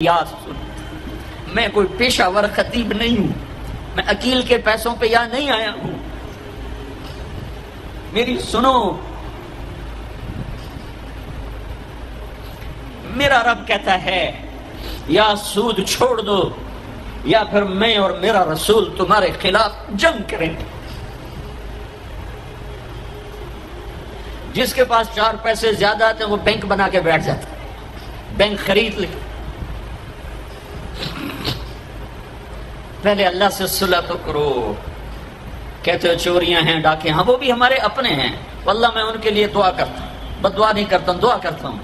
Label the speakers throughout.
Speaker 1: یاد سن، میں کوئی پیشہ ور خطیب نہیں ہوں، میں عقیل کے پیسوں پہ یہاں نہیں آیا ہوں، میری سنو، میرا رب کہتا ہے یا سود چھوڑ دو یا پھر میں اور میرا رسول تمہارے خلاف جنگ کریں گے۔ جس کے پاس 4 پیسے زیادہ آتے ہیں وہ بینک بنا کے بیٹھ جاتا ہے، بینک خرید لے۔ پہلے اللہ سے صلح تو کرو۔ کہتے ہو چوریاں ہیں، ڈاکے، ہاں وہ بھی ہمارے اپنے ہیں، واللہ میں ان کے لیے دعا کرتا ہوں، بد دعا نہیں کرتا ہوں، دعا کرتا ہوں،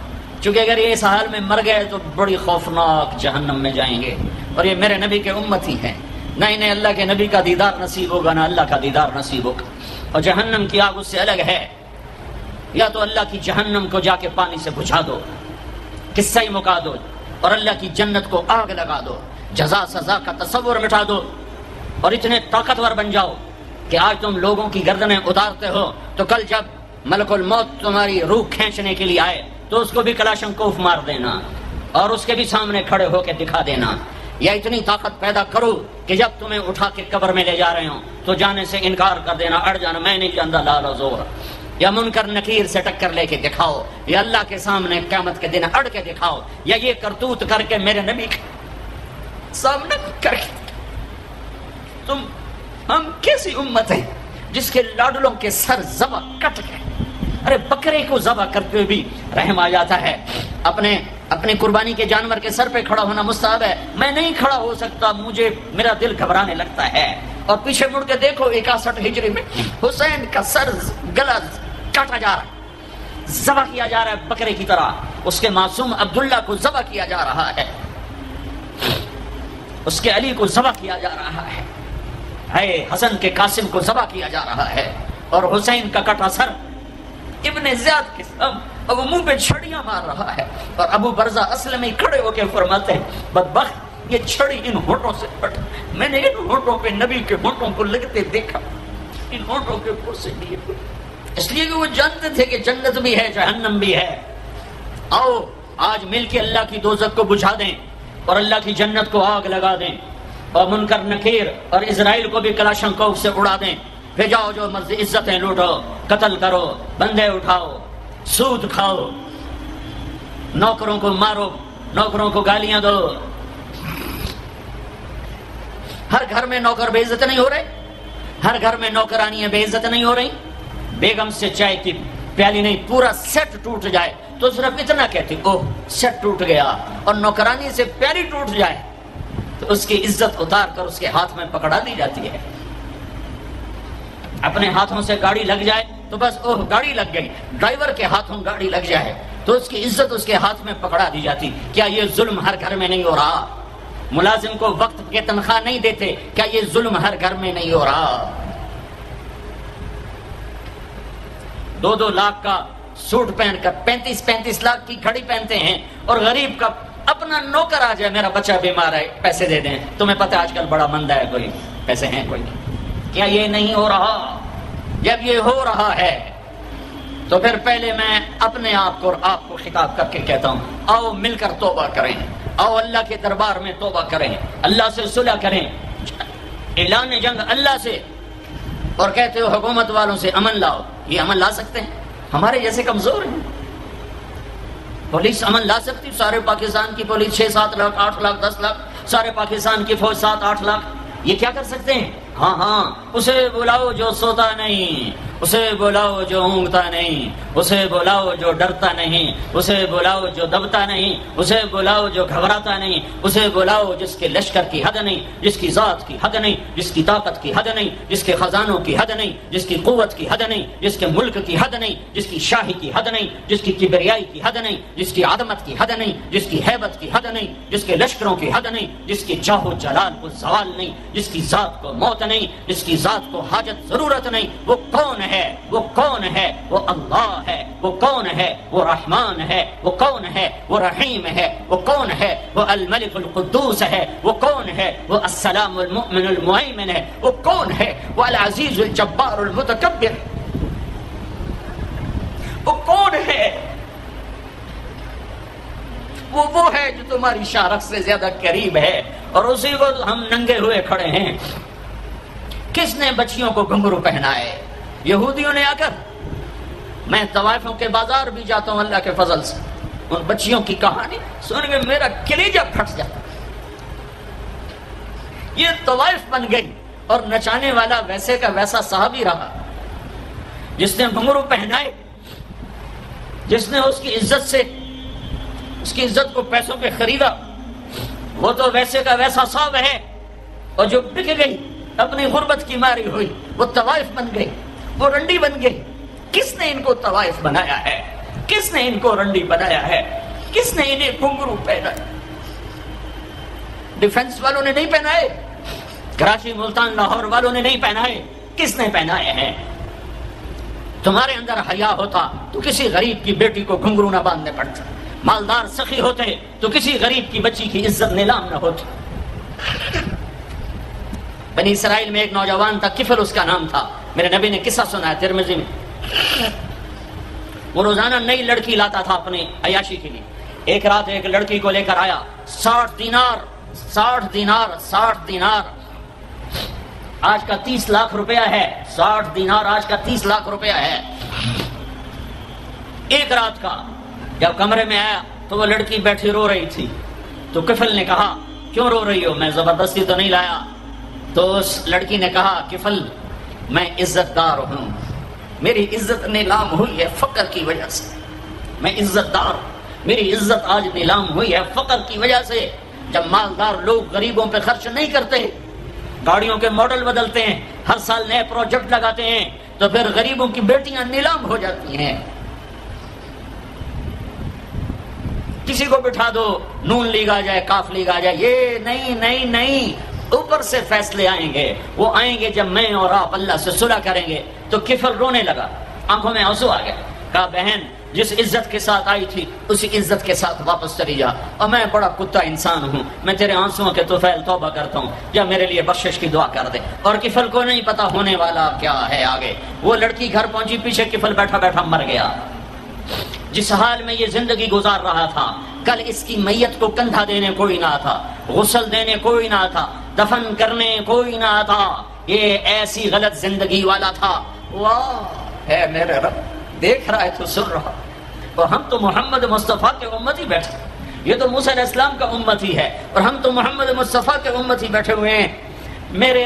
Speaker 1: چونکہ اگر یہ اس حال میں مر گئے تو بڑی خوفناک جہنم میں جائیں گے، اور یہ میرے نبی کے امتی ہیں، نہ انہیں اللہ کے نبی کا دیدار نصیب ہوگا نہ اللہ کا دیدار نصیب ہوگا، اور جہنم کی آگ اس سے الگ ہے۔ یا تو اللہ کی جہنم کو جا کے پانی سے بجھا دو، قصہ ہی مکا دو، اور اللہ کی جنت کو آگ لگا دو، جزا سزا کا تصور مٹا دو، اور اتنے طاقتور بن جاؤ کہ آج تم لوگوں کی گردنیں اتارتے ہو تو کل جب ملک الموت تمہاری روح کھینچنے کے لیے آئے تو اس کو بھی کلاشنکوف مار دینا اور اس کے بھی سامنے کھڑے ہو کے دکھا دینا، یا اتنی طاقت پیدا کرو کہ جب تمہیں اٹھا کے قبر میں لے جا رہے ہوں تو جانے سے انکار کر دینا، اڑ جانا، میں نہیں جانتا لال و زور، یا منکر نکیر سے ٹکر لے کے دکھاؤ، یا اللہ کے سامنے قیامت کے دن اڑ کے دکھاؤ، یا یہ کرتوت کر کے میرے نبی سامنے کر کے ہم کیسی امت ہیں جس کے لاڈلوں کے سر ذبح کٹ گئے۔ ارے بکرے کو ذبح کرتے ہوئے بھی رحم آ جاتا ہے، اپنے قربانی کے جانور کے سر پہ کھڑا ہونا مستحب ہے، میں نہیں کھڑا ہو سکتا، میرا دل گھبرانے لگتا ہے، اور پیچھے مڑ کے دیکھو 61 ہجری میں حسین کا سر گلا کاٹا جا رہا ہے، ذبح کیا جا رہا ہے بکرے کی طرح، اس کے معصوم عبداللہ کو ذبح کیا جا رہا ہے، اس کے علی کو ذبح کیا جا رہا ہے، حسن کے قاسم کو ذبح کیا جا رہا ہے، اور حسین کا کٹا سر ابن زیاد کے اب وہ منہ پہ چھڑیاں مار رہا ہے، اور ابو برزہ اصل میں کھڑے ہو کے فرماتے ہیں بدبخت یہ چھڑی ان ہونٹوں سے پٹ، میں نے ان ہونٹوں پہ نبی کے ہونٹوں کو لگتے دیکھا، ان ہونٹوں کے اوپر سے لیے، اس لیے کہ وہ جانتے تھے کہ جنت بھی ہے جہنم بھی ہے۔ آؤ آج مل کے اللہ کی دوزخ کو بجھا دیں اور اللہ کی جنت کو آگ لگا دیں، اور منکر نکیر اور اسرائیل کو بھی کلاشنکوف سے اڑا دیں، پھر جاؤ جو مرضی عزتیں لوٹو، قتل کرو، بندے اٹھاؤ، سود کھاؤ، نوکروں کو مارو، نوکروں کو گالیاں دو۔ ہر گھر میں نوکر بے عزت نہیں ہو رہے، ہر گھر میں نوکرانیاں بے عزت نہیں ہو رہی، بیگم سے چائے کی پیالی نہیں پورا سیٹ ٹوٹ جائے تو صرف اتنا کہتی اوہ سیٹ ٹوٹ گیا، اور نوکرانی سے پیالی ٹوٹ جائے تو اس کی عزت اتار کر اس کے ہاتھ میں پکڑا دی جاتی ہے، اپنے ہاتھوں سے گاڑی لگ جائے تو بس اوہ گاڑی لگ گئی، ڈرائیور کے ہاتھوں گاڑی لگ جائے تو اس کی عزت اس کے ہاتھ میں پکڑا دی جاتی۔ کیا یہ ظلم ہر گھر میں نہیں ہو رہا؟ ملازم کو وقت کے تنخواہ نہیں دیتے، کیا یہ ظلم ہر گھر میں نہیں ہو رہا؟ 2-2 لاکھ کا سوٹ پہن کر 35 لاکھ کی گھڑی پہنتے ہیں، اور غریب کا اپنا نوکر آ جائے میرا بچہ بیمار ہے پیسے دے دیں، تمہیں پتہ آج کل بڑا مندہ ہے، کوئی پیسے ہیں کوئی، کیا یہ نہیں ہو رہا؟ جب یہ ہو رہا ہے تو پھر پہلے میں اپنے آپ کو اور آپ کو خطاب کر کے کہتا ہوں آؤ مل کر توبہ کریں، آؤ اللہ کے دربار میں توبہ کریں، اللہ سے صلح کریں، اعلان جنگ اللہ سے، اور کہتے ہو حکومت والوں سے امن لاؤ، یہ امن لا سکتے ہیں؟ ہمارے جیسے کمزور ہیں؟ پولیس امن لا سکتی؟ سارے پاکستان کی پولیس 6-7 لاکھ 8 لاکھ 10 لاکھ، سارے پاکستان کی فوج 7-8 لاکھ، یہ کیا کر سکتے ہیں؟ ہاں اسے بلاؤ جو سوتا نہیں، اسے بلاؤ جو اونگتا نہیں، اسے بلاؤ جو ڈرتا نہیں، اسے بلاؤ جو دبتا نہیں، اسے بلاؤ جو گھبراتا نہیں، اسے بلاؤ جس کے لشکر کی حد نہیں، جس کی ذات کی حد نہیں، جس کی طاقت کی حد نہیں، جس کے خزانوں کی حد نہیں، جس کی قوت کی حد نہیں، جس کے ملک کی حد نہیں، جس کی شاہی کی حد نہیں، جس کی کبریائی کی حد نہیں، جس کی عظمت کی حد نہیں، جس کی ہیبت کی حد نہیں، جس کے لشکروں کی حد نہیں، جس کی جاہ و جلال کو زوال نہیں، جس کی ذات کو موت نہیں، جس کی ذات کو حاجت ضرورت نہیں، وہ کون ہے؟ وہ کون ہے؟ وہ اللہ ہے۔ وہ کون ہے؟ وہ رحمان ہے۔ وہ کون ہے؟ وہ رحیم ہے۔ وہ کون ہے؟ وہ الملک القدوس ہے۔ وہ کون ہے؟ وہ السلام المؤمن المہیمن ہے۔ وہ کون ہے؟ وہ العزیز الجبار المتکبر۔ وہ کون ہے؟ وہ ہے جو تمہاری شارخ سے زیادہ قریب ہے، اور اسی کو ہم ننگے ہوئے کھڑے ہیں۔ کس نے بچیوں کو گھنگرو پہنائے؟ یہودیوں نے آ کر۔ میں طوائفوں کے بازار بھی جاتا ہوں اللہ کے فضل سے، ان بچیوں کی کہانی سن کے میرا کلیجہ پھٹ جاتا۔ یہ طوائف بن گئی، اور نچانے والا ویسے کا ویسا صحابی رہا، جس نے گھنگرو پہنائے، جس نے اس کی عزت سے، اس کی عزت کو پیسوں پہ خریدا، وہ تو ویسے کا ویسا صاحب ہے۔ اور جو بک گئی، اپنی غربت کی ماری ہوئی، وہ طوائف بن گئی، وہ رنڈی بن گئی۔ کس نے ان کو طوائف بنایا ہے؟ کس نے ان کو رنڈی بنایا ہے؟ کس نے انہیں گھنگرو پہنایا؟ ڈیفنس والوں نے نہیں پہنائے، کراچی ملتان لاہور والوں نے نہیں پہنائے، کس نے پہنائے ہیں؟ تمہارے اندر حیا ہوتا تو کسی غریب کی بیٹی کو گھنگرو نہ باندھنے پڑتا، مالدار سخی ہوتے تو کسی غریب کی بچی کی عزت نیلام نہ ہوتی۔ بنی اسرائیل میں ایک نوجوان تھا، کفل اس کا نام تھا، میرے نبی نے قصہ سنا ہے ترمذی میں۔ وہ روزانہ نئی لڑکی لاتا تھا اپنی عیاشی کے لیے۔ ایک رات ایک لڑکی کو لے کر آیا، 60 دینار آج کا 30 لاکھ روپیہ ہے، 60 دینار آج کا 30 لاکھ روپیہ ہے ایک رات کا۔ جب کمرے میں آیا تو وہ لڑکی بیٹھی رو رہی تھی، تو کفل نے کہا کیوں رو رہی ہو؟ میں زبردستی تو نہیں لایا۔ تو اس لڑکی نے کہا کفل میں عزت دار ہوں، میری عزت نیلام ہوئی ہے فقر کی وجہ سے، میں عزت دار، میری عزت آج نیلام ہوئی ہے فقر کی وجہ سے۔ جب مالدار لوگ غریبوں پہ خرچ نہیں کرتے، گاڑیوں کے ماڈل بدلتے ہیں، ہر سال نئے پروجیکٹ لگاتے ہیں، تو پھر غریبوں کی بیٹیاں نیلام ہو جاتی ہیں۔ کسی کو بٹھا دو، نون لیگ آ جائے، کاف لیگ آ جائے، یہ نہیں، اوپر سے فیصلے آئیں گے۔ وہ آئیں گے جب میں اور آپ اللہ سے صلح کریں گے۔ تو کفر رونے لگا، آنکھوں میں آنسو آ گیا، کہا بہن جس عزت کے ساتھ آئی تھی اسی عزت کے ساتھ واپس چلی جا، اور میں بڑا کتا انسان ہوں، میں تیرے آنسوؤں کے طفیل توبہ کرتا ہوں، یا میرے لیے بخشش کی دعا کر دے۔ اور کفل کو نہیں پتا ہونے والا کیا ہے آگے۔ وہ لڑکی گھر پہنچی، پیچھے کفل بیٹھا بیٹھا مر گیا۔ جس حال میں یہ زندگی گزار رہا تھا، کل اس کی میت کو کندھا دینے کوئی نہ تھا، غسل دینے کوئی نہ تھا، دفن کرنے کوئی نہ تھا، یہ ایسی غلط زندگی والا تھا۔ واہ ہے میرے رب، دیکھ رہا ہے تو سن رہا، اور ہم تو محمد مصطفیٰ کے امت ہی بیٹھے، یہ تو موسیٰ علیہ السلام کا امت ہی ہے، اور ہم تو محمد مصطفیٰ کے امت ہی بیٹھے ہوئے ہیں۔ میرے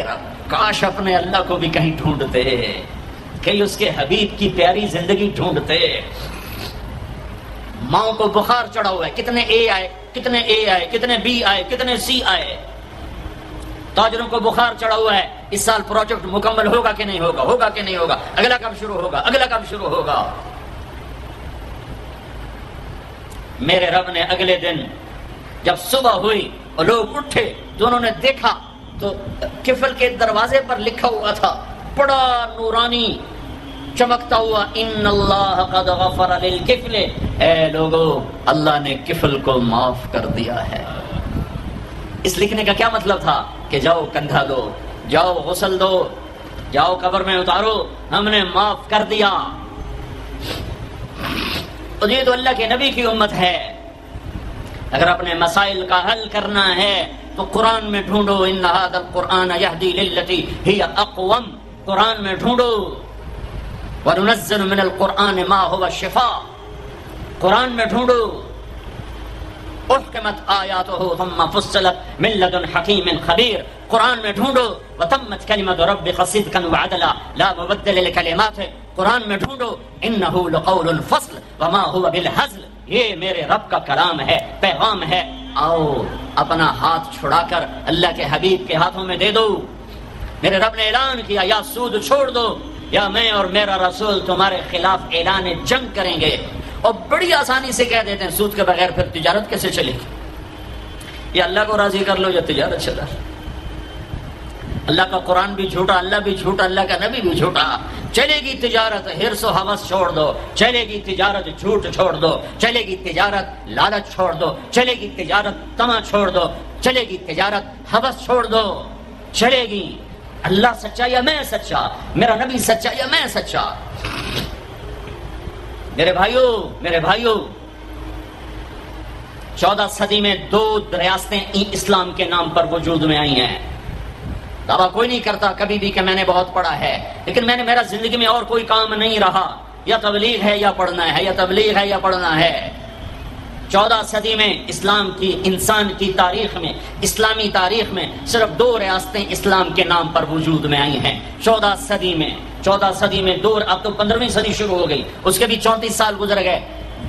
Speaker 1: رب کاش اپنے اللہ کو بھی کہیں ڈھونڈتے، کہیں اس کے حبیب کی پیاری زندگی ڈھونڈتے۔ ماؤں کو بخار چڑھا ہوا ہے، کتنے اے آئے، کتنے بی آئے، کتنے سی آئے۔ تاجروں کو بخار چڑھا ہوا ہے، اس سال پروجیکٹ مکمل ہوگا کہ نہیں ہوگا، اگلا کب شروع ہوگا۔ میرے رب نے اگلے دن جب صبح ہوئی اور لوگ اٹھے تو انہوں نے دیکھا تو کفل کے دروازے پر لکھا ہوا تھا بڑا نورانی چمکتا ہوا، ان اللہ قد غفر للکفل، اے لوگو اللہ نے کفل کو معاف کر دیا ہے۔ اس لکھنے کا کیا مطلب تھا کہ جاؤ کندھا دو، جاؤ غسل دو، جاؤ قبر میں اتارو، ہم نے معاف کر دیا۔ تو یہ تو اللہ کے نبی کی امت ہے۔ اگر اپنے مسائل کا حل کرنا ہے تو قرآن میں ڈھونڈو، ان ھذا القرآن یہدی للتی ہی اقوم، قرآن میں ڈھونڈو۔ وَنُنَزِّلُ مِنَ الْقُرْآنِ مَا هُوَ شِفَاءٌ، قرآن میں ڈھونڈو۔ احکمت آیاتہ ثم فصلت من لدن حکیم خبیر، قرآن میں ڈھونڈو۔ وتمت کلمۃ ربک صدقا وعدلا لا مبدل لکلماتہ، قرآن میں ڈھونڈو۔ انہ لقول الفصل وما هو بالہزل، یہ میرے رب کا کلام ہے، پیغام ہے۔ آؤ اپنا ہاتھ چھڑا کر اللہ کے حبیب کے ہاتھوں میں دے دو۔ میرے رب نے اعلان کیا، یا سود چھوڑ دو یا میں اور میرا رسول تمہارے خلاف اعلان جنگ کریں گے۔ اور بڑی آسانی سے کہہ دیتے ہیں سود کے بغیر پھر تجارت کیسے چلے گی؟ یا اللہ کو راضی کر لو یا تجارت چلا۔ اللہ کا قرآن بھی جھوٹا، اللہ بھی جھوٹا، اللہ کا نبی بھی جھوٹا۔ چلے گی تجارت حرص و ہوس چھوڑ دو، چلے گی تجارت جھوٹ چھوڑ دو، چلے گی تجارت لالچ چھوڑ دو، چلے گی تجارت طمع چھوڑ دو، چلے گی تجارت ہوس چھوڑ دو، چلے گی۔ اللہ سچا یا میں سچا، میرا نبی سچا یا میں سچا۔ میرے بھائیوں 14 صدی میں 2 ریاستیں اسلام کے نام پر وجود میں آئی ہیں. دعویٰ کوئی نہیں کرتا کبھی بھی کہ میں نے بہت پڑھا ہے، لیکن میرا زندگی میں اور کوئی کام نہیں رہا، یا تبلیغ ہے یا پڑھنا ہے، یا تبلیغ ہے یا پڑھنا ہے. 14 صدی میں اسلام کی، انسان کی تاریخ میں، اسلامی تاریخ میں صرف 2 ریاستیں اسلام کے نام پر وجود میں آئی ہیں 14 صدی میں. 14 صدی میں 2، اب تو 15ویں صدی شروع ہو گئی، اس کے بھی 34 سال گزر گئے.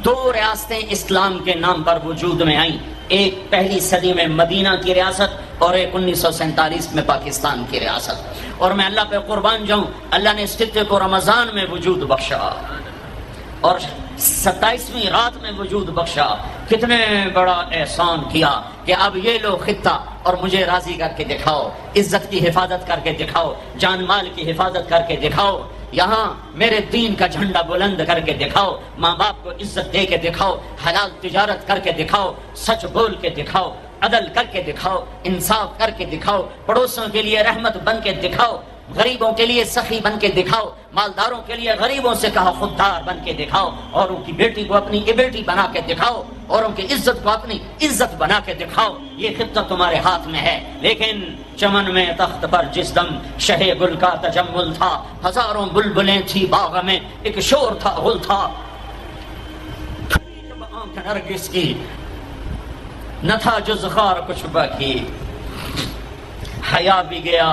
Speaker 1: 2 ریاستیں اسلام کے نام پر وجود میں آئیں، ایک پہلی صدی میں مدینہ کی ریاست اور ایک 1947 میں پاکستان کی ریاست. اور میں اللہ پہ قربان جاؤں، اللہ نے اس خطے کو رمضان میں وجود بخشا اور 27ویں رات میں وجود بخشا. کتنے بڑا احسان کیا کہ اب یہ لو خطہ، اور مجھے راضی کر کے دکھاؤ، عزت کی حفاظت کر کے دکھاؤ، جان مال کی حفاظت کر کے دکھاؤ، یہاں میرے دین کا جھنڈا بلند کر کے دکھاؤ، ماں باپ کو عزت دے کے دکھاؤ، حلال تجارت کر کے دکھاؤ، سچ بول کے دکھاؤ، عدل کر کے دکھاؤ، انصاف کر کے دکھاؤ، پڑوسوں کے لیے رحمت بن کے دکھاؤ، غریبوں کے لیے سخی بن کے دکھاؤ، مالداروں کے لیے غریبوں سے کہا خوددار بن کے دکھاؤ، اور ان کی بیٹی کو اپنی بیٹی بنا کے دکھاؤ، اور ان کی عزت کو اپنی عزت بنا کے دکھاؤ. یہ خطہ تمہارے ہاتھ میں ہے. لیکن چمن میں تخت پر جس دم شہ گل کا تجمل تھا، ہزاروں بلبلیں تھی باغ میں، ایک شور تھا غل تھا، جب آنکھ نرگس کی نہ تھا جز خار کچھ باقی. حیا بھی گیا،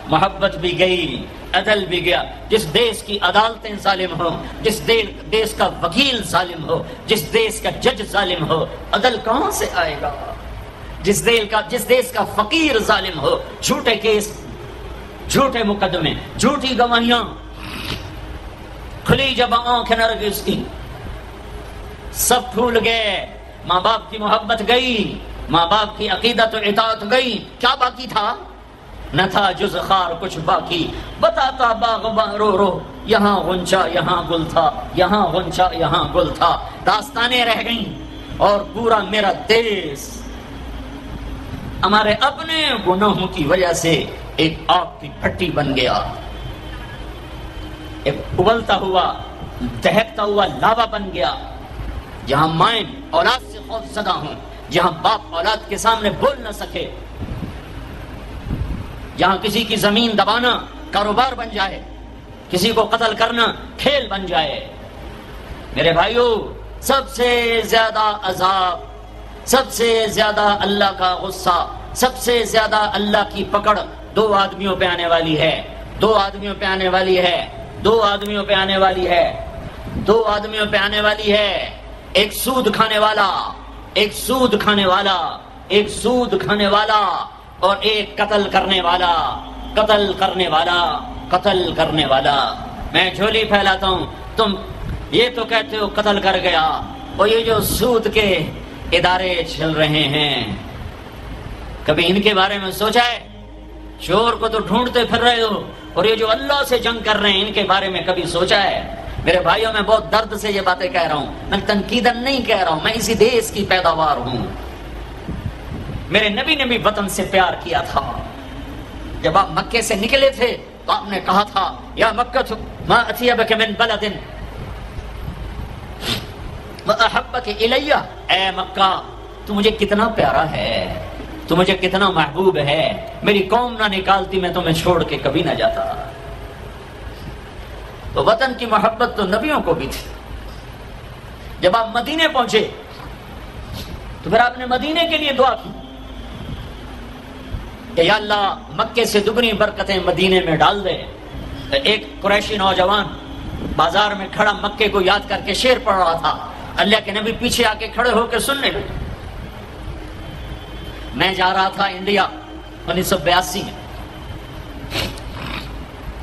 Speaker 1: محبت بھی گئی، عدل بھی گیا. جس دیش کی عدالتیں ظالم ہو، جس دیش کا وکیل ظالم ہو، جس دیش کا جج ظالم ہو، عدل کہاں سے آئے گا؟ جس دیش کا فقیر ظالم ہو، جھوٹے کیس، جھوٹے مقدمے، جھوٹی گواہیاں. کھلی جب آنکھ نرگس کی سب پھول گئے. ماں باپ کی محبت گئی، ماں باپ کی عقیدت و اطاعت گئی، کیا باقی تھا؟ نہ تھا جز خار کچھ باقی. بتاتا باغباں رو رو، یہاں غنچہ یہاں گل تھا، یہاں غنچہ یہاں گل تھا. داستانیں رہ گئیں اور پورا میرا دیش ہمارے اپنے گناہوں کی وجہ سے ایک آگ کی بھٹی بن گیا، ایک ابلتا ہوا دہکتا ہوا لاوا بن گیا، جہاں مائیں اولاد سے خوف زدہ ہوں، جہاں باپ اولاد کے سامنے بول نہ سکے، جہاں کسی کی زمین دبانا کاروبار بن جائے، کسی کو قتل کرنا کھیل بن جائے. میرے بھائیو، سب سے زیادہ عذاب، سب سے زیادہ اللہ کا غصہ، سب سے زیادہ اللہ کی پکڑ 2 آدمیوں پہ آنے والی ہے. 2 آدمیوں پہ آنے والی ہے. 2 آدمیوں پہ آنے والی ہے. 2 آدمیوں پہ آنے والی ہے. ایک سود کھانے والا، ایک سود کھانے والا، ایک سود کھانے والا، اور ایک قتل کرنے والا، قتل کرنے والا، قتل کرنے والا. میں جھولی پھیلاتا ہوں، تم یہ تو کہتے ہو قتل کر گیا، اور یہ جو سود کے ادارے چل رہے ہیں، کبھی ان کے بارے میں سوچا ہے؟ چور کو تو ڈھونڈتے پھر رہے ہو، اور یہ جو اللہ سے جنگ کر رہے ہیں، ان کے بارے میں کبھی سوچا ہے؟ میرے بھائیوں، میں بہت درد سے یہ باتیں کہہ رہا ہوں، میں تنقیدن نہیں کہہ رہا ہوں، میں اسی دیش کی پیداوار ہوں. میرے نبی نے بھی وطن سے پیار کیا تھا. جب آپ مکے سے نکلے تھے تو آپ نے کہا تھا، یا مکہ ما اطیبک من بلد واحبک الی، اے مکہ تو مجھے کتنا پیارا ہے، تو مجھے کتنا محبوب ہے، میری قوم نہ نکالتی میں تمہیں چھوڑ کے کبھی نہ جاتا. تو وطن کی محبت تو نبیوں کو بھی تھی. جب آپ مدینے پہنچے تو پھر آپ نے مدینے کے لیے دعا کی کہ یا اللہ مکے سے دگنی برکتیں مدینے میں ڈال دے. ایک قریشی نوجوان بازار میں کھڑا مکے کو یاد کر کے شعر پڑھ رہا تھا. اللہ کے نبی پیچھے آ کے کھڑے ہو کے سننے لگے. میں جا رہا تھا انڈیا 1982 میں،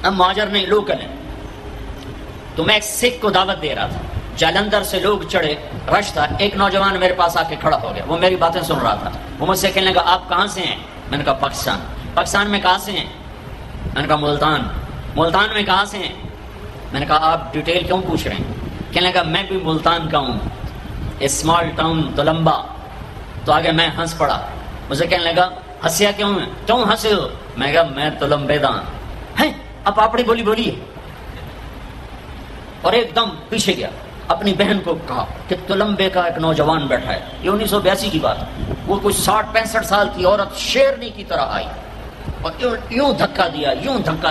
Speaker 1: اب مہاجر نہیں لوکل ہے، تو میں ایک سکھ کو دعوت دے رہا تھا. جالندھر سے لوگ چڑھے، رش تھا. ایک نوجوان میرے پاس آ کے کھڑا ہو گیا، وہ میری باتیں سن رہا تھا. وہ مجھ سے کہنے لگا آپ کہاں سے ہیں؟ میں نے کہا پاکستان. پاکستان میں کہاں سے ہیں؟ میں نے کہا ملتان. ملتان میں کہاں سے ہیں؟ میں نے کہا آپ ڈیٹیل کیوں پوچھ رہے ہیں؟ کہنے لگا میں بھی ملتان کا ہوں، اسمال ٹاؤن تلمبا. تو آگے میں ہنس پڑا. مجھے کہنے لگا ہنسیا کیوں ہے، کیوں ہنسے ہو؟ میں کہا میں تلمبے دان ہیں. اب اپنی بولی بولی ہے، اور ایک دم پیچھے گیا. اپنی بہن کو کہا کہ تلمبے کا ایک نوجوان بیٹھا ہے، یہ 1982 کی بات ہے، وہ کچھ 60-65 سال کی عورت شیرنی کی طرح آئی اور یوں دھکا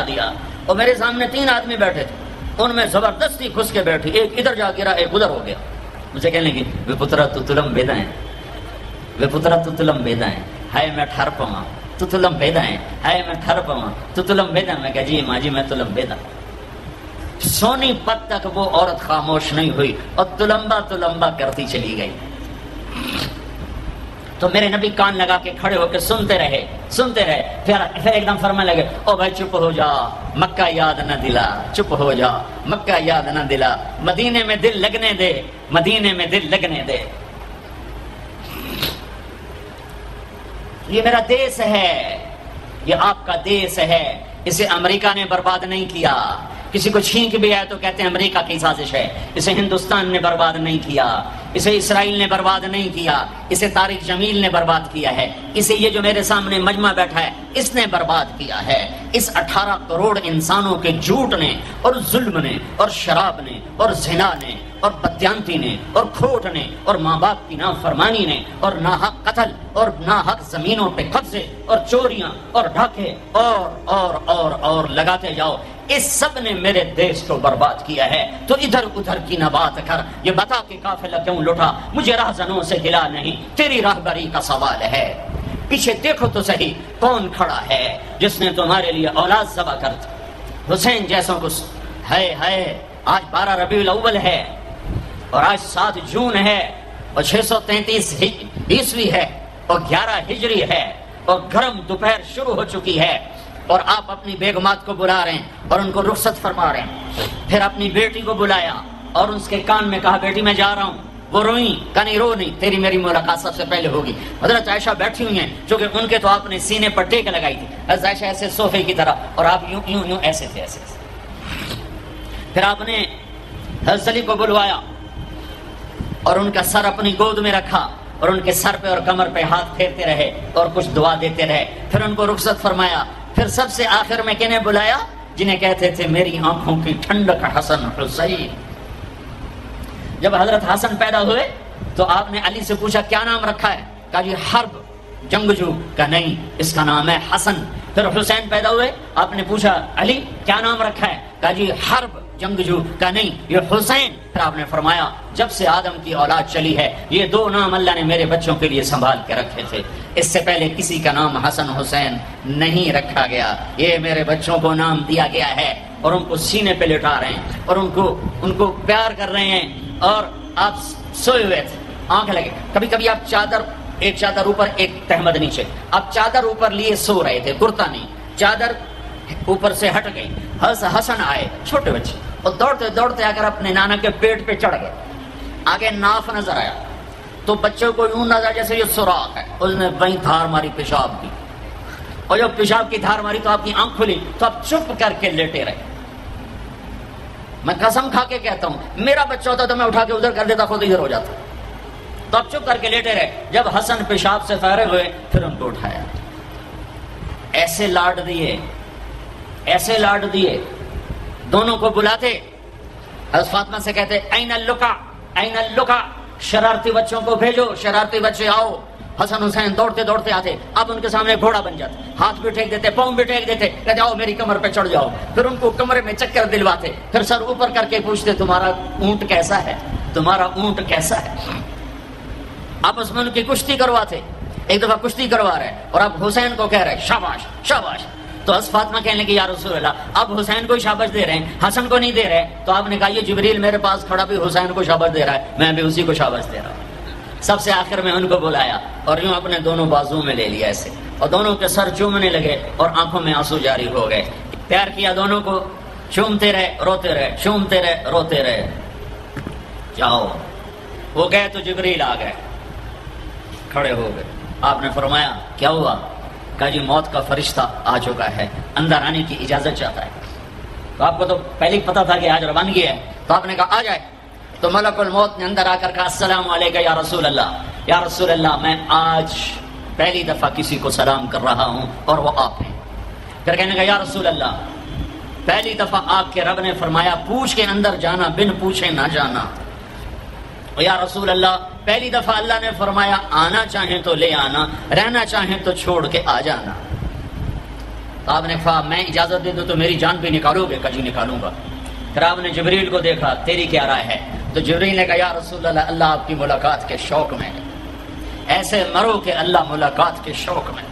Speaker 1: دیا اور میرے سامنے 3 آدمی بیٹھے تھے، ان میں زبردستی گھس کے بیٹھی، ایک ادھر جا گرا ایک ادھر ہو گیا. مجھے کہنے لگی وے پترا تو تلم بیدا ہے، وے پترا تو تلم بیدا ہے، ہائے میں ٹھر پواں تو تلم بیدا ہے، ہائے میں ٹھر پواں تو تلم بیدا. میں کہا جی ماں جی میں تلم بیدا. سونی پت تک وہ عورت خاموش نہیں ہوئی اور تلمبا کرتی چلی گئی. تو میرے نبی کان لگا کے کھڑے ہو کے سنتے رہے. پھر ایک دم فرمانے لگے او بھائی چپ ہو جا، مکہ یاد نہ دلا، چپ ہو جا، مکہ یاد نہ دلا، مدینے میں دل لگنے دے، مدینے میں دل لگنے دے. یہ میرا دیس ہے، یہ آپ کا دیس ہے، اسے امریکہ نے برباد نہیں کیا. کسی کو چھینک بھی ہے تو کہتے ہیں امریکہ کی سازش ہے. اسے ہندوستان نے برباد نہیں کیا، اسے اسرائیل نے برباد نہیں کیا، اسے طارق جمیل نے برباد کیا ہے، اسے یہ جو میرے سامنے مجمع بیٹھا ہے اس نے برباد کیا ہے. اس 18 کروڑ انسانوں کے جھوٹ نے اور ظلم نے اور شراب نے اور زنا نے اور بدیانتی نے اور کھوٹ نے اور ماں باپ کی نافرمانی نے اور ناحق قتل اور ناحق زمینوں پہ قبضے اور چوریاں اور ڈھاکے اور لگاتے جاؤ، اس سب نے میرے دیش کو برباد کیا ہے. تو ادھر ادھر کی نہ بات کر، یہ بتا کہ قافلہ کیوں لٹا، مجھے راہزنوں سے گلا نہیں، تیری راہبری کا سوال ہے. پیچھے دیکھو تو صحیح کون کھڑا ہے جس نے تمہارے لیے اولاد ذبح کر دی. حسین جیسوں کو ہے. آج 12 ربیع الاول ہے اور آج 7 جون ہے اور 633 عیسوی ہے اور 11 ہجری ہے اور گرم دوپہر شروع ہو چکی ہے اور آپ اپنی بیگمات کو بلا رہے ہیں اور ان کو رخصت فرما رہے ہیں. پھر اپنی بیٹی کو بلایا اور اس کے کان میں کہا بیٹی میں جا رہا ہوں. وہ روئیں، کہا نہیں رو نہیں، تیری میری ملاقات سب سے پہلے ہوگی. حضرت عائشہ بیٹھی ہوئی ہیں چونکہ ان کے تو آپ نے سینے پر ٹیک لگائی تھی. حضرت عائشہ ایسے صوفے کی طرح اور آپ یوں ایسے تھے. پھر آپ نے حضرت علی کو بلوایا اور ان کا سر اپنی گود میں رکھا اور ان کے سر پہ اور کمر پہ ہاتھ پھیرتے رہے اور کچھ دعا دیتے رہے. پھر ان کو رخصت فرمایا. پھر سب سے آخر میں کنہیں بلایا؟ جنہیں کہتے تھے میری آنکھوں کی ٹھنڈک حسن حسین. جب حضرت حسن پیدا ہوئے تو آپ نے علی سے پوچھا کیا نام رکھا ہے؟ کہا جی حرب جنگجو. کہا نہیں اس کا نام ہے حسن. پھر حسین پیدا ہوئے، آپ نے پوچھا علی کیا نام رکھا ہے؟ کہا جی حرب جنگجو. کہا نہیں یہ حسین. پھر آپ نے فرمایا جب سے آدم کی اولاد چلی ہے یہ 2 نام اللہ نے میرے بچوں کے لیے سنبھال کے رکھے تھے. اس سے پہلے کسی کا نام حسن حسین نہیں رکھا گیا. یہ میرے بچوں کو نام دیا گیا ہے اور ان کو سینے پہ لٹا رہے ہیں اور ان کو پیار کر رہے ہیں. اور آپ سوئے ہوئے تھے، آنکھ لگے. کبھی کبھی آپ ایک چادر اوپر ایک تہمد نیچے، آپ چادر اوپر لیے سو رہے تھے، کرتا نہیں، چادر اوپر سے ہٹ گئی. حسن آئے چھوٹے بچے اور دوڑتے آ کر اپنے نانا کے پیٹ پہ چڑھ گئے. آگے ناف نظر آیا تو بچوں کو یوں نظر جیسے یہ سوراخ ہے. اس نے وہیں دھار ماری پیشاب کی اور جب پیشاب کی دھار ماری تو آپ کی آنکھ کھلی تو آپ چپ کر کے لیٹے رہے. میں قسم کھا کے کہتا ہوں میرا بچہ ہوتا تو میں اٹھا کے ادھر کر دیتا، خود ادھر ہو جاتا. تو آپ چپ کر کے لیٹے رہے. جب حسن پیشاب سے فارغ ہوئے پھر ان کو اٹھایا. ایسے لاڈ دیے دونوں کو بلاتے. حضرت فاطمہ سے کہتے این اللکا، شرارتی بچوں کو بھیجو، شرارتی بچے آؤ. حسن حسین دوڑتے آتے. اب ان کے سامنے گھوڑا بن جاتے، ہاتھ بھی ٹھیک دیتے، پاؤں بھی ٹھیک دیتے، کہتے آؤ میری کمر پہ چڑھ جاؤ. پھر ان کو کمرے میں چکر دلواتے. پھر سر اوپر کر کے پوچھتے تمہارا اونٹ کیسا ہے، تمہارا اونٹ کیسا ہے. آپس میں ان کی کشتی کرواتے. ایک دفعہ کشتی کروا رہے اور اب حسین کو کہہ رہے شاباش شاباش. تو حضرت فاطمہ کہنے لگی یا رسول اللہ اب حسین کو شاباش دے رہے ہیں، حسن کو نہیں دے رہے. تو آپ نے کہا یہ جبریل میرے پاس کھڑا بھی حسین کو شاباش دے رہا ہے، میں بھی اسی کو شاباش دے رہا ہوں. سب سے آخر میں ان کو بلایا اور یوں اپنے دونوں بازو میں لے لیا ایسے اور دونوں کے سر چومنے لگے اور آنکھوں میں آنسو جاری ہو گئے. پیار کیا دونوں کو، چومتے رہے روتے رہے، چومتے رہے روتے رہے. جاؤ. وہ گئے تو جبریل آ گئے، کھڑے ہو گئے. آپ نے فرمایا کیا ہوا؟ کہا جی موت کا فرشتہ آ چکا ہے، اندر آنے کی اجازت چاہتا ہے. تو آپ کو تو پہلے ہی پتا تھا کہ آج روانگی ہے. تو آپ نے کہا آ جائے. تو ملک الموت نے اندر آ کر کہا السلام علیکم یا رسول اللہ. یا رسول اللہ میں آج پہلی دفعہ کسی کو سلام کر رہا ہوں اور وہ آپ ہیں. پھر کہنے کا یا رسول اللہ پہلی دفعہ آپ کے رب نے فرمایا پوچھ کے اندر جانا، بن پوچھے نہ جانا. یا رسول اللہ پہلی دفعہ اللہ نے فرمایا آنا چاہیں تو لے آنا، رہنا چاہیں تو چھوڑ کے آ جانا۔ آپ نے کہا میں اجازت دے دوں تو میری جان بھی نکالو گے؟ کجی نکالوں گا۔ پھر آپ نے جبریل کو دیکھا، تیری کیا رائے ہے؟ تو جبریل نے کہا یا رسول اللہ، اللہ آپ کی ملاقات کے شوق میں، ایسے مرو کہ اللہ ملاقات کے شوق میں،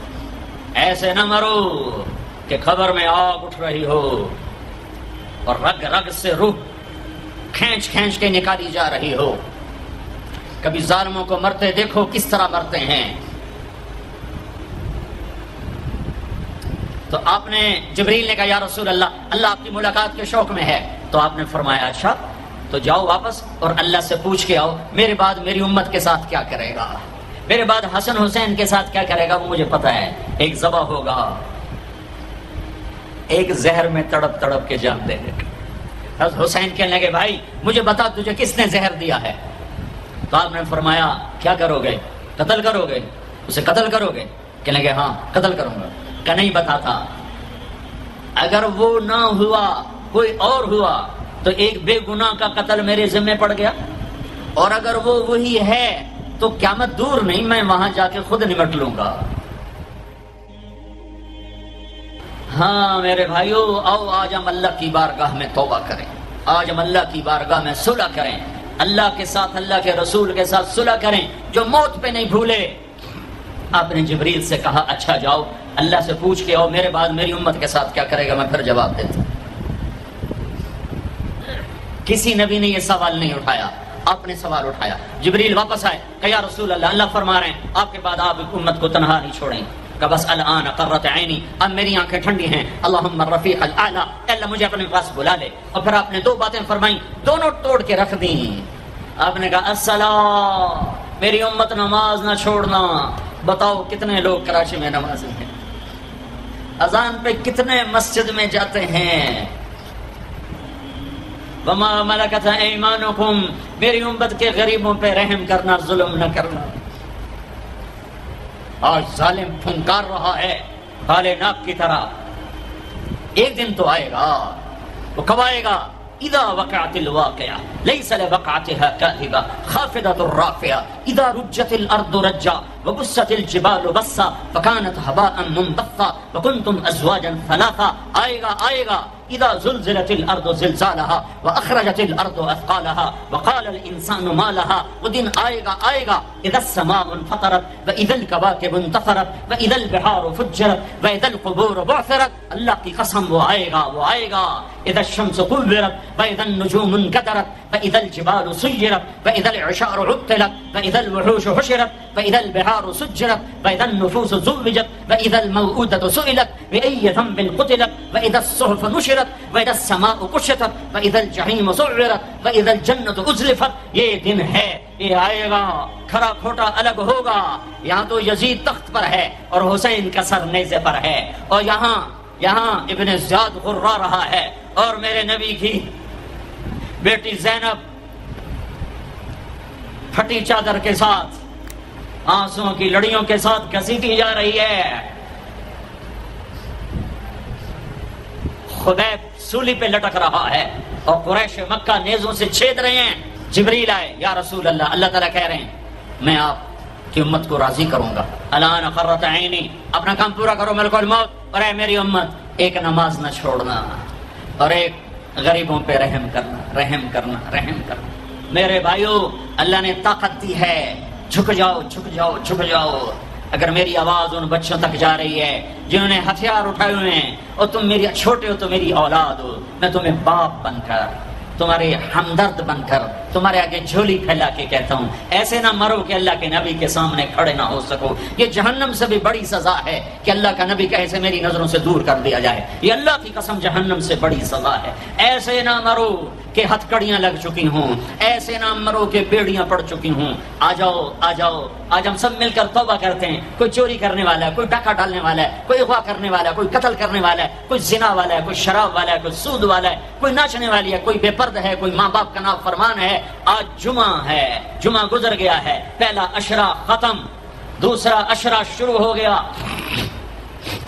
Speaker 1: ایسے نہ مرو کہ قبر میں آگ اٹھ رہی ہو اور رگ رگ سے روح کھینچ کھینچ کے نکالی جا رہی ہو۔ کبھی ظالموں کو مرتے دیکھو کس طرح مرتے ہیں۔ تو آپ نے جبریل نے کہا یا رسول اللہ، اللہ آپ کی ملاقات کے شوق میں ہے۔ تو آپ نے فرمایا اچھا تو جاؤ واپس اور اللہ سے پوچھ کے آؤ میرے بعد میری امت کے ساتھ کیا کرے گا، میرے بعد حسن حسین کے ساتھ کیا کرے گا، وہ مجھے پتا ہے۔ ایک ذبح ہوگا، ایک زہر میں تڑپ تڑپ کے جان دے گا۔ حضرت حسین کہنے لگے بھائی مجھے بتا تجھے کس نے زہر دیا ہے؟ تو آپ نے فرمایا کیا کرو گے؟ قتل کرو گے؟ اسے قتل کرو گے؟ کہنے لگے ہاں قتل کروں گا۔ کہ نہیں بتاتا، اگر وہ نہ ہوا کوئی اور ہوا تو ایک بے گناہ کا قتل میرے ذمہ پڑ گیا، اور اگر وہ وہی ہے تو قیامت دور نہیں، میں وہاں جا کے خود نمٹ لوں گا۔ ہاں میرے بھائیو، آؤ آج ہم اللہ کی بارگاہ میں توبہ کریں، آج ہم اللہ کی بارگاہ میں صلح کریں، اللہ کے ساتھ اللہ کے رسول کے ساتھ صلح کریں، جو موت پہ نہیں بھولے۔ آپ نے جبریل سے کہا اچھا جاؤ اللہ سے پوچھ کے آؤ میرے بعد میری امت کے ساتھ کیا کرے گا، میں پھر جواب دیتا۔ کسی نبی نے یہ سوال نہیں اٹھایا، آپ نے سوال اٹھایا۔ جبریل واپس آئے کہ یا رسول اللہ، اللہ فرما رہے ہیں آپ کے بعد آپ امت کو تنہا نہیں چھوڑیں کہ بس الان قرۃ عینی، اب میری آنکھیں ٹھنڈی ہیں، اللہم الرفیق الاعلی، اللہ مجھے اپنے پاس بلا لے۔ اور پھر آپ نے دو باتیں فرمائیں، دونوں توڑ کے رکھ دیں۔ آپ نے کہا الصلاۃ، میری امت نماز نہ چھوڑنا۔ بتاؤ کتنے لوگ کراچی میں نمازی ہیں، اذان پہ کتنے مسجد میں جاتے ہیں؟ وما ملکت ایمانکم، میری امت کے غریبوں پہ رحم کرنا، ظلم نہ کرنا۔ آج ظالم پھنکار رہا ہے کالے ناک کی طرح، ایک دن تو آئے گا۔ وہ کب آئے گا؟ اذا وقعت الواقعہ لیس لوقعتها کاذبہ خافضۃ رافعہ اذا رجت الارض رجا وبست الجبال بسا فكانت هباء منبثا وكنتم ازواجا ثلاثا۔ آئے گا آئے گا اذا زلزلت الارض زلزالها واخرجت الارض اثقالها وقال الانسان ما لها۔ وہ دن آئے گا اذا السماء انفطرت واذا الكواكب انتثرت واذا البحار فجرت واذا القبور بعثرت۔ اللہ کی قسم وہ آئے گا۔ اذا الشمس كورت واذا النجوم انكدرت واذا الجبال سيرت واذا العشار عطلت واذا الوحوش حشرت واذا البحار سجرت واذا النفوس زوجت واذا الموءودة سئلت بأي ذنب قتلت واذا الصحف نشرت واذا السماء كشطت واذا الجحيم سعرت واذا الجنة ازلفت۔ یہ دن ہے، یہ آئے گا، کھرا کھوٹا الگ ہوگا۔ یہاں تو یزید تخت پر ہے اور حسین کا سر نیزے پر ہے، اور یہاں ابن زیاد غرا رہا ہے، اور میرے نبی کی بیٹی زینب پھٹی چادر کے ساتھ آنسوؤں کی لڑیوں کے ساتھ گھسیٹی جا رہی ہے۔ خبیب سولی پہ لٹک رہا ہے اور قریش مکہ نیزوں سے چھید رہے ہیں۔ جبریل آئے، یا رسول اللہ، اللہ تعالیٰ کہہ رہے ہیں میں آپ کی امت کو راضی کروں گا۔ الان قرۃ عینی، اپنا کام پورا کرو ملک الموت، اور اے میری امت ایک نماز نہ چھوڑنا، اور ایک غریبوں پہ رحم کرنا۔ میرے بھائیو، اللہ نے طاقت دی ہے، جھک جاؤ۔ اگر میری آواز ان بچوں تک جا رہی ہے جنہوں نے ہتھیار اٹھائے ہوئے ہیں، اور تم میری چھوٹے ہو تو میری اولاد ہو، میں تمہیں باپ بن کر، تمہارے ہمدرد بن کر تمہارے آگے جھولی پھیلا کے کہتا ہوں ایسے نہ مرو کہ اللہ کے نبی کے سامنے کھڑے نہ ہو سکو۔ یہ جہنم سے بھی بڑی سزا ہے کہ اللہ کا نبی کیسے میری نظروں سے دور کر دیا جائے۔ یہ اللہ کی قسم جہنم سے بڑی سزا ہے۔ ایسے نہ مرو کہ ہتھکڑیاں لگ چکی ہوں، ایسے نہ مرو کہ بیڑیاں پڑ چکی ہوں۔ آ جاؤ آج ہم سب مل کر توبہ کرتے ہیں۔ کوئی چوری کرنے والا ہے، کوئی ڈاکہ ڈالنے والا ہے، کوئی اغوا کرنے والا ہے، کوئی قتل کرنے والا ہے، کوئی زنا والا ہے، کوئی شراب والا ہے، کوئی سود والا ہے، کوئی ناچنے والی ہے، کوئی بے پرد ہے، کوئی ماں باپ کا نافرمان ہے۔ آج جمعہ ہے، جمعہ گزر گیا ہے، پہلا عشرہ ختم، دوسرا عشرہ شروع ہو گیا۔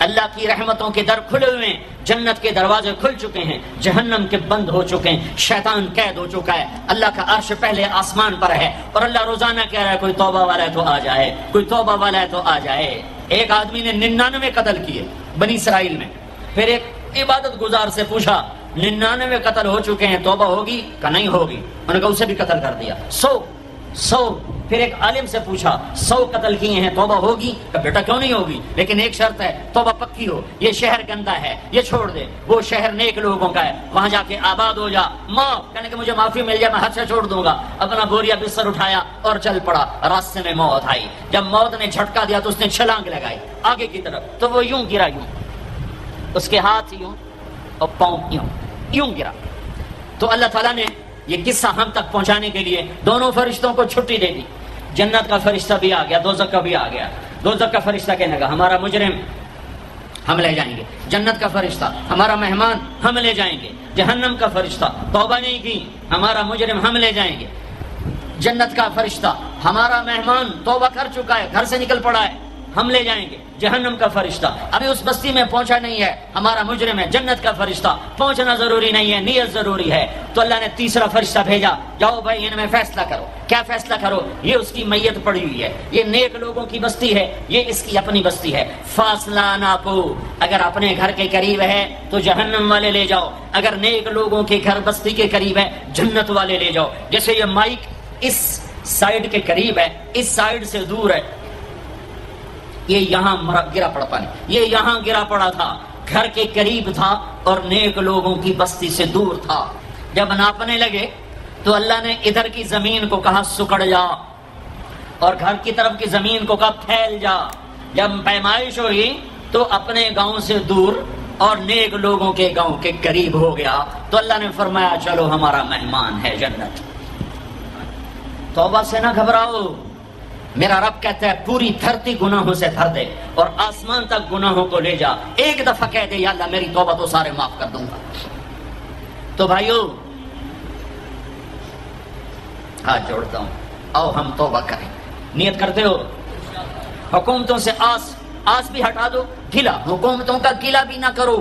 Speaker 1: اللہ کی رحمتوں کے در کھلے ہوئے ہیں، جنت کے دروازے کھل چکے ہیں، جہنم کے بند ہو چکے ہیں، شیطان قید ہو چکا ہے، اللہ کا عرش پہلے آسمان پر ہے، اور اللہ روزانہ کہہ رہا ہے کوئی توبہ والا ہے تو آ جائے، کوئی توبہ والا ہے تو آ جائے۔ ایک آدمی نے 99 قتل کیے بنی اسرائیل میں، پھر ایک عبادت گزار سے پوچھا 99 قتل ہو چکے ہیں، توبہ ہوگی کہ نہیں ہوگی؟ انہوں نے کہا اسے بھی قتل کر دیا۔ 100 پھر ایک عالم سے پوچھا 100 قتل کیے ہیں، توبہ ہوگی؟ کہ بیٹا کیوں نہیں ہوگی، لیکن ایک شرط ہے، توبہ پکی ہو، یہ شہر گندا ہے، یہ چھوڑ دے، وہ شہر نیک لوگوں کا ہے، وہاں جا کے آباد ہو جا، معاف کہنے کہ مجھے معافی مل جائے میں حد سے چھوڑ دوں گا۔ اپنا بوریا بستر اٹھایا اور چل پڑا، راستے میں موت آئی، جب موت نے جھٹکا دیا تو اس نے چھلانگ لگائی آگے کی طرف، تو وہ یوں گرا، یوں اس کے ہاتھ یوں اور پاؤں یوں گرا۔ تو اللہ تعالیٰ نے یہ قصہ ہم تک پہنچانے کے لیے دونوں فرشتوں کو چھٹی دے دی، جنت کا فرشتہ بھی آ گیا، دوزخ کا بھی آ گیا۔ دوزخ کا فرشتہ کہنے لگا ہمارا مجرم ہم لے جائیں گے، جنت کا فرشتہ ہمارا مہمان ہم لے جائیں گے، جہنم کا فرشتہ توبہ نہیں کی ہمارا مجرم ہم لے جائیں گے، جنت کا فرشتہ ہمارا مہمان توبہ کر چکا ہے، گھر سے نکل پڑا ہے، ہم لے جائیں گے، جہنم کا فرشتہ ابھی اس بستی میں پہنچا نہیں ہے، ہمارا مجرم ہے، جنت کا فرشتہ پہنچنا ضروری نہیں ہے، نیت ضروری ہے۔ تو اللہ نے تیسرا فرشتہ بھیجا، جاؤ بھائی ان میں فیصلہ کرو، کیا فیصلہ کرو؟ یہ اس کی میت پڑی ہوئی ہے، یہ نیک لوگوں کی بستی ہے، یہ اس کی اپنی بستی ہے، فاصلہ نہ کو، اگر اپنے گھر کے قریب ہے تو جہنم والے لے جاؤ، اگر نیک لوگوں کے گھر بستی کے قریب ہے جنت والے لے جاؤ۔ جیسے یہ مائک اس سائیڈ کے قریب ہے، اس سائیڈ سے دور ہے، یہ یہاں گرا پڑا پانی، یہ یہاں گرا پڑا تھا، گھر کے قریب تھا اور نیک لوگوں کی بستی سے دور تھا۔ جب ناپنے لگے تو اللہ نے ادھر کی زمین کو کہا سکڑ جا، اور گھر کی طرف کی زمین کو کہا پھیل جا۔ جب پیمائش ہوئی تو اپنے گاؤں سے دور اور نیک لوگوں کے گاؤں کے قریب ہو گیا، تو اللہ نے فرمایا چلو ہمارا مہمان ہے جنت۔ توبہ سے نہ گھبراؤ، میرا رب کہتا ہے پوری دھرتی گناہوں سے بھر دے اور آسمان تک گناہوں کو لے جا، ایک دفعہ کہہ دے یا اللہ میری توبہ تو سارے معاف کر دوں گا۔ تو بھائیو ہاتھ جوڑتا ہوں، آؤ ہم توبہ کریں، نیت کرتے ہو؟ حکومتوں سے آس بھی ہٹا دو، گلا حکومتوں کا گلا بھی نہ کرو،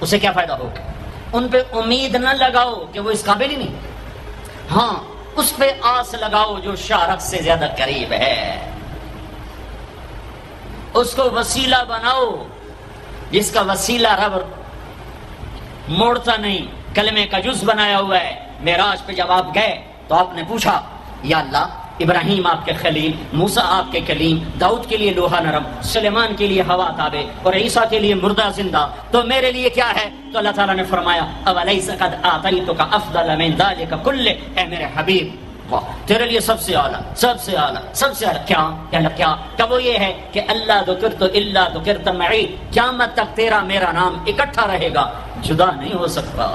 Speaker 1: اسے کیا فائدہ ہوگا؟ ان پہ امید نہ لگاؤ کہ وہ اس قابل ہی نہیں، ہاں اس پہ آس لگاؤ جو شارق سے زیادہ قریب ہے، اس کو وسیلہ بناؤ جس کا وسیلہ رب موڑتا نہیں، کلمے کا جز بنایا ہوا ہے۔ معراج پہ جب آپ گئے تو آپ نے پوچھا یا اللہ ابراہیم آپ کے خلیل، موسیٰ آپ کے کلیم، داؤد کے لیے لوہا نرم، سلیمان کے لیے ہوا تابع اور عیسیٰ کے لیے مردہ زندہ، تو میرے لیے کیا ہے؟ تو اللہ تعالیٰ نے فرمایا اولیس قد آتیتک افضل من ذلک کلہ، اے میرے حبیب تیرے لیے سب سے اعلیٰ، سب سے اعلیٰ، سب سے اعلیٰ کیا؟ کہ وہ یہ ہے کہ اللہ ذکرت الا ذکرت معی، قیامت تک تیرا میرا نام اکٹھا رہے گا، جدا نہیں ہو سکتا۔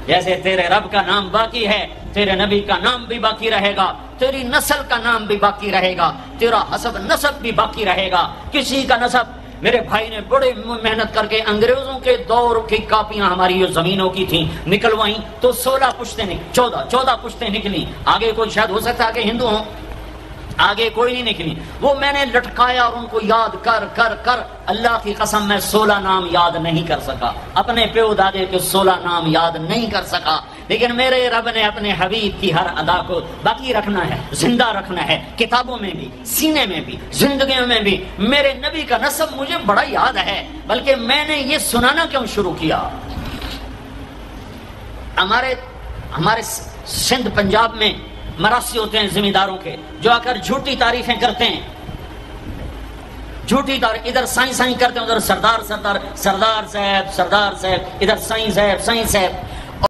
Speaker 1: جیسے تیرے رب کا نام باقی ہے، تیرے نبی کا نام بھی باقی رہے گا، تیری نسل کا نام بھی باقی رہے گا، تیرا حسب نسب بھی باقی رہے گا۔ کسی کا نسب، میرے بھائی نے بڑے محنت کر کے انگریزوں کے دور کی کاپیاں ہماری جو زمینوں کی تھیں نکلوائیں تو 16 پشتیں 14 پشتیں نکلی، آگے کوئی شاید ہو سکتا ہے کہ ہندو ہوں، آگے کوئی نہیں نکلی، وہ میں نے لٹکایا اور ان کو یاد کر کر کر اللہ کی قسم میں 16 نام یاد نہیں کر سکا، اپنے پیو دادے کے 16 نام یاد نہیں کر سکا، لیکن میرے رب نے اپنے حبیب کی ہر ادا کو باقی رکھنا ہے، زندہ رکھنا ہے، کتابوں میں بھی، سینے میں بھی، زندگیوں میں بھی۔ میرے نبی کا نسب مجھے بڑا یاد ہے، بلکہ میں نے یہ سنانا کیوں شروع کیا؟ ہمارے سندھ پنجاب میں مراسی ہوتے ہیں زمینداروں کے، جو آ کر جھوٹی تعریفیں کرتے ہیں، جھوٹی تعریف، ادھر سائیں سائیں کرتے ہیں، ادھر سردار صاحب، ادھر سائیں صاحب،